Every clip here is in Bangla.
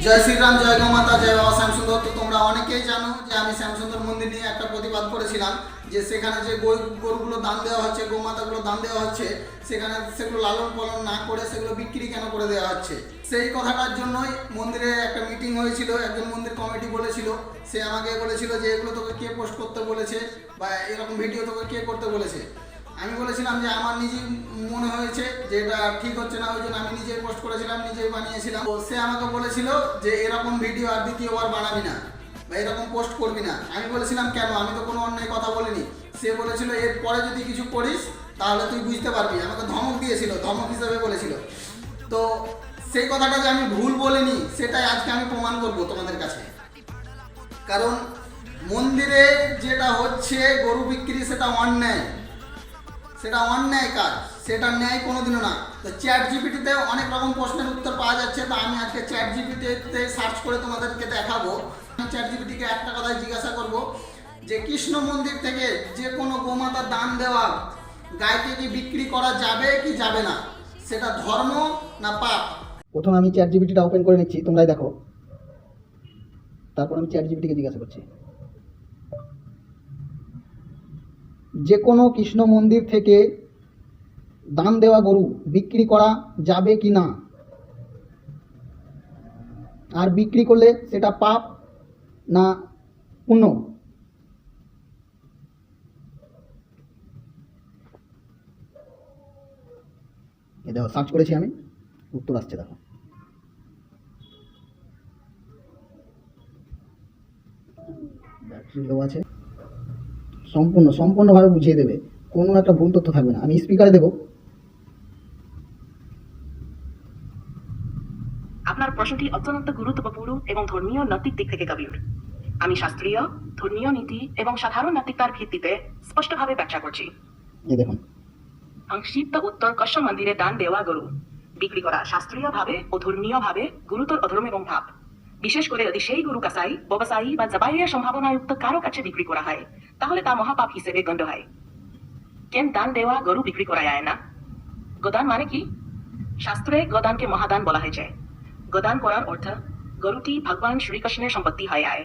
জয় শ্রীরাম, জয় গোমাতা, জয় বাবা শ্যামসুন্দর। তো তোমরা অনেকেই জানো যে আমি শ্যামসুন্দর মন্দির নিয়ে একটা প্রতিবাদ করেছিলাম যে সেখানে যে গরুগুলো দান দেওয়া হচ্ছে, গোমাতাগুলো দান দেওয়া হচ্ছে, সেখানে সেগুলো লালন পালন না করে সেগুলো বিক্রি কেন করে দেওয়া হচ্ছে। সেই কথাটার জন্যই মন্দিরে একটা মিটিং হয়েছিল। একজন মন্দির কমিটি বলেছিল, সে আমাকে বলেছিল যে এগুলো তোকে কে পোস্ট করতে বলেছে বা এরকম ভিডিও তোকে কে করতে বলেছে। আমি বলেছিলাম যে আমার নিজেই মনে হয়েছে যে এটা ঠিক হচ্ছে না, ওই জন্য আমি নিজেই পোস্ট করেছিলাম, নিজেই বানিয়েছিলাম। তো সে আমাকে বলেছিল যে এরকম ভিডিও আর দ্বিতীয়বার বানাবি না বা এরকম পোস্ট করবি না। আমি বলেছিলাম কেন, আমি তো কোনো অন্যায় কথা বলিনি। সে বলেছিল এরপরে যদি কিছু করিস তাহলে তুই বুঝতে পারবি। আমাকে ধমক দিয়েছিল, ধমক হিসেবে বলেছিল। তো সেই কথাটা যে আমি ভুল বলিনি সেটাই আজকে আমি প্রমাণ করব তোমাদের কাছে। কারণ মন্দিরে যেটা হচ্ছে গরু বিক্রি, সেটা অন্যায়, সেটা অন্যায় কাজ, সেটা ন্যায় কোনোদিনও না। তো চ্যাট জিপিটিতে অনেক রকম প্রশ্নের উত্তর পাওয়া যাচ্ছে। তো আমি আজকে চ্যাট জিপিটিতে সার্চ করে তোমাদেরকে দেখাবো। আমি চ্যাট জিপিটিকে একটা কথাই জিজ্ঞাসা করব যে কৃষ্ণ মন্দির থেকে যে কোনো গোমাতা দান দেওয়া গাইকে কি বিক্রি করা যাবে কি যাবে না, সেটা ধর্ম না পাপ। প্রথমে আমি চ্যাট জিপিটিটা ওপেন করে নিচ্ছি, তোমরাই দেখো। তারপর আমি চ্যাট জিপিটিকে জিজ্ঞাসা করছি যে কোনো কৃষ্ণ মন্দির থেকে দান দেওয়া গরু বিক্রি করা যাবে কি না, আর বিক্রি করলে সেটা পাপ না পুণ্য। এ দেখো, সার্চ করেছি আমি, উত্তর আসছে দেখো। আছে, সম্পূর্ণভাবে বুঝিয়ে দেবে, কোনো একটা ভুল তথ্য থাকবে না। আমি স্পিকারে দেবো। আপনার প্রশ্নটি অত্যন্ত গুরুত্বপূর্ণ এবং ধর্মীয় নৈতিক দিক থেকে গভীর। আমি শাস্ত্রীয়, ধর্মীয় নীতি এবং সাধারণ নৈতিকতার ভিত্তিতে স্পষ্টভাবে ব্যাখ্যা করছি। এই দেখুন, সংক্ষিপ্ত উত্তর: কৃষ্ণ মন্দিরে দান দেওয়া গরু বিক্রি করা শাস্ত্রীয়ভাবে ও ধর্মীয়ভাবে গুরুতর অধর্ম এবং পাপ। বিশেষ করে যদি সেই গরু কাসাই, ব্যবসায়ী বা জবাইয়ের সম্ভাবনাযুক্ত কারো কাছে বিক্রি করা হয়, তাহলে তা মহাপাপ হিসেবে গণ্য হয়। কেন দান দেওয়া গরু বিক্রি করা যায় না? গোদান মানে কি? শাস্ত্রে গোদানকে মহাদান বলা হয়েছে। গোদান করার অর্থ গরুটি ভগবান শ্রীকৃষ্ণের সম্পত্তি হয়ে আয়।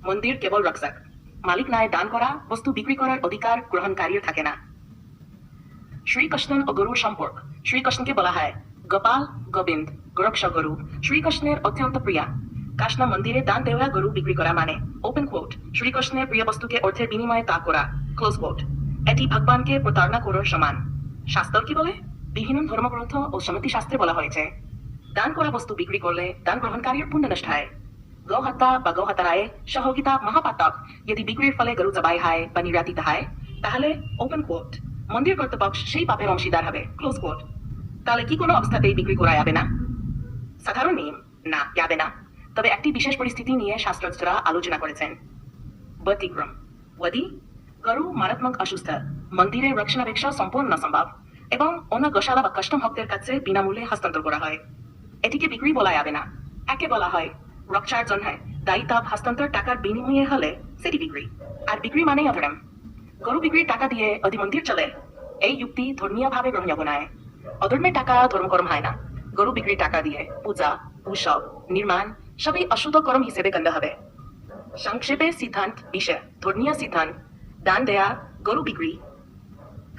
মন্দির কেবল রক্ষক, মালিক নয়। দান করা বস্তু বিক্রি করার অধিকার গ্রহণকারীর থাকে না। শ্রীকৃষ্ণ ও গরুর সম্পর্ক: শ্রীকৃষ্ণকে বলা হয় গোপাল, গোবিন্দ, গোরক্ষ গরু। শ্রীকৃষ্ণের অত্যন্ত প্রিয়া। কৃষ্ণ মন্দিরে দান দেওয়া গরু বিক্রি করা মানে ওপেন কোট শ্রীকৃষ্ণের প্রিয় বস্তুকে অর্থের বিনিময়ে ত্যাগ করা ক্লোজ কোট। এটি ভগবানকে প্রতারণা করার সমান। শাস্ত্র কি বলে? বিভিন্ন ধর্মগ্রন্থ ও সমিতি শাস্ত্রে বলা হয়েছে দান করা বস্তু বিক্রি করলে দান গ্রহণকারীর পুণ্য নষ্ট হয়। গো হত্যা বা গো হত্যায় সহযোগিতা মহাপাতক। যদি বিক্রির ফলে গরু জবাই হয় বা নির্যাতিত হয়, তাহলে ওপেন কোট মন্দির কর্তৃপক্ষ সেই পাপের অংশীদার হবে ক্লোজ কোট। তাহলে কি কোনো অবস্থাতেই বিক্রি করা যাবে না? সাধারণ নিয়ম না, যাবে না। তবে একটি বিশেষ পরিস্থিতি নিয়ে শাস্ত্রজ্ঞরা আলোচনা করেছেন। ব্যতিক্রম: যদি গরু মারাত্মক অসুস্থ, মন্দিরের রক্ষণাবেক্ষণ সম্পূর্ণ অসম্ভব এবং অন্য গোশালা বা কাস্টম ভক্তের কাছে বিনামূল্যে হস্তান্তর করা হয়, এটিকে বিক্রি বলা যাবে না। একে বলা হয় রক্ষার জন্য দায়িত্ব হস্তান্তর টাকার বিনিময়ে হলে সেটি বিক্রি। আর বিক্রি মানেই অধর্ম। গরু বিক্রির টাকা দিয়ে অধি মন্দির চলে, এই যুক্তি ধর্মীয়ভাবে গ্রহণযোগ্য নয়। অধর্মের টাকা ধর্মকর্ম হয় না। গরু বিক্রির টাকা দিয়ে পূজা, উৎসব, নির্মাণ সবই অশুদ্ধ কর্ম হিসেবে গণ্য হবে। সংক্ষেপে সিদ্ধান্ত বিষয়: ধর্মীয় সিদ্ধান্ত দান দেয়া গরু বিক্রি,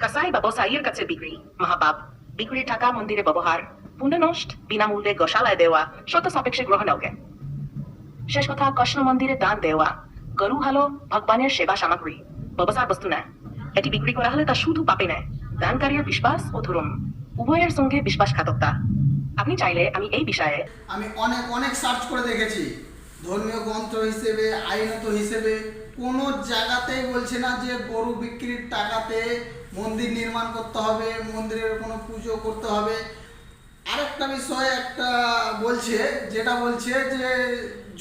কসাই বা ব্যবসায়ীর কাছে বিক্রি মহাপাপ। বিক্রির টাকা মন্দিরে ব্যবহার, পুণ্য নষ্ট, বিনামূল্যে গোশালায় দেওয়া শর্ত সাপেক্ষে গ্রহণযোগ্য। শেষ কথা: কৃষ্ণ মন্দিরে দান দেওয়া গরু হলো ভগবানের সেবা সামগ্রী, ব্যবসার বস্তু না। এটি বিক্রি করা হলে তা শুধু পাপে নয়, দানকারীর বিশ্বাস ও ধর্ম উভয়ের সঙ্গে বিশ্বাসঘাতকতা। আপনি চাইলে আমি এই বিষয়ে আমি অনেক সার্চ করে দেখেছি। ধর্মীয় গ্রন্থ হিসেবে, আইনত হিসেবে কোনো জায়গাতেই বলছে না যে গরু বিক্রির টাকাতে মন্দির নির্মাণ করতে হবে, মন্দিরের কোনো পুজো করতে হবে। আরেকটা বিষয় একটা বলছে, যেটা বলছে যে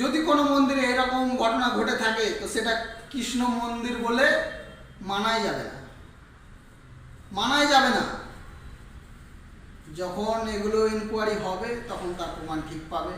যদি কোনো মন্দিরে এরকম ঘটনা ঘটে থাকে তো সেটা কৃষ্ণ মন্দির বলে মানাই যাবে না, মানাই যাবে না। যখন এগুলো ইনকোয়ারি হবে তখন তার প্রমাণ ঠিক পাবে।